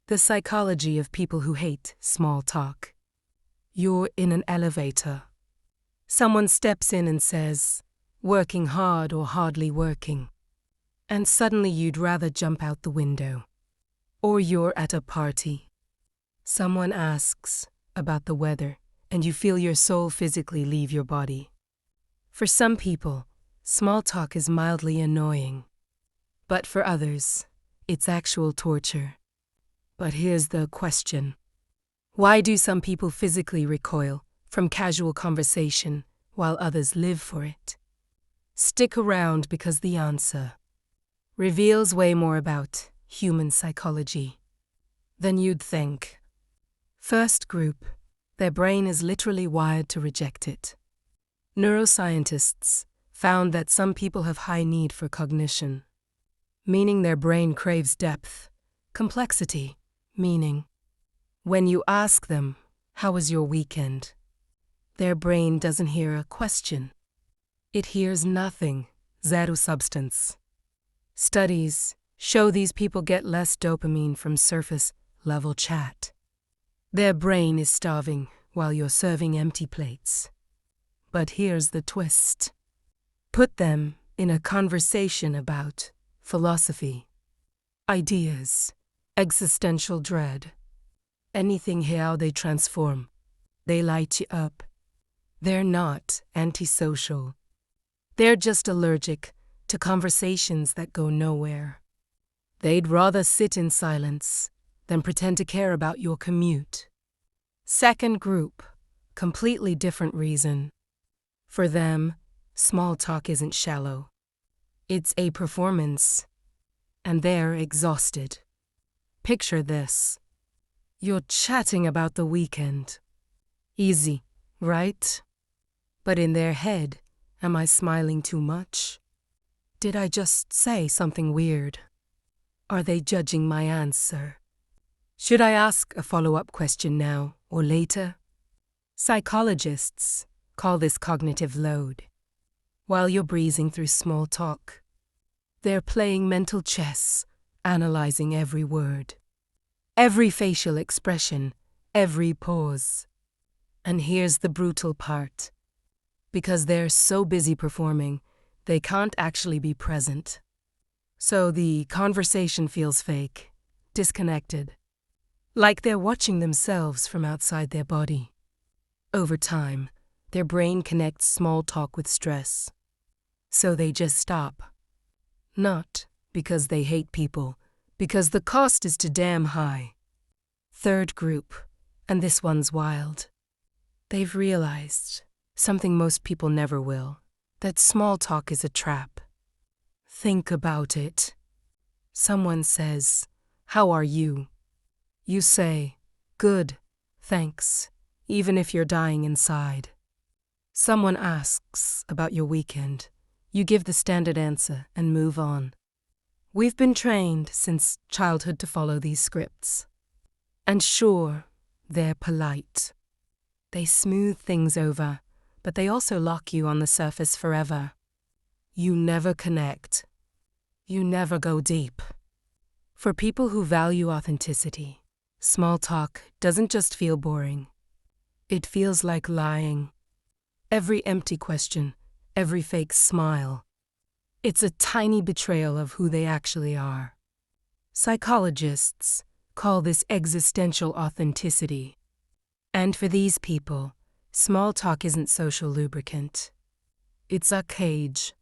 The psychology of people who hate small talk. You're in an elevator. Someone steps in and says, "Working hard or hardly working." And suddenly you'd rather jump out the window. Or you're at a party. Someone asks about the weather, and you feel your soul physically leave your body. For some people, small talk is mildly annoying. But for others, it's actual torture. But here's the question. Why do some people physically recoil from casual conversation while others live for it? Stick around because the answer reveals way more about human psychology than you'd think. First group, their brain is literally wired to reject it. Neuroscientists found that some people have high need for cognition, meaning their brain craves depth, complexity, meaning. When you ask them, "How was your weekend?" their brain doesn't hear a question. It hears nothing, zero substance. Studies show these people get less dopamine from surface-level chat. Their brain is starving while you're serving empty plates. But here's the twist. Put them in a conversation about philosophy, ideas, existential dread. Anything how they transform. They light you up. They're not antisocial. They're just allergic to conversations that go nowhere. They'd rather sit in silence than pretend to care about your commute. Second group, completely different reason. For them, small talk isn't shallow. It's a performance, and they're exhausted. Picture this. You're chatting about the weekend. Easy, right? But in their head, am I smiling too much? Did I just say something weird? Are they judging my answer? Should I ask a follow-up question now or later? Psychologists call this cognitive load. While you're breezing through small talk, they're playing mental chess, analyzing every word, every facial expression, every pause. And here's the brutal part. Because they're so busy performing, they can't actually be present. So the conversation feels fake, disconnected, like they're watching themselves from outside their body. Over time, their brain connects small talk with stress. So they just stop. Not because they hate people, because the cost is too damn high. Third group, and this one's wild. They've realized something most people never will, that small talk is a trap. Think about it. Someone says, "How are you?" You say, "Good, thanks," even if you're dying inside. Someone asks about your weekend. You give the standard answer and move on. We've been trained since childhood to follow these scripts. And sure, they're polite. They smooth things over, but they also lock you on the surface forever. You never connect. You never go deep. For people who value authenticity, small talk doesn't just feel boring. It feels like lying. Every empty question, every fake smile. It's a tiny betrayal of who they actually are. Psychologists call this existential authenticity. And for these people, small talk isn't social lubricant. It's a cage.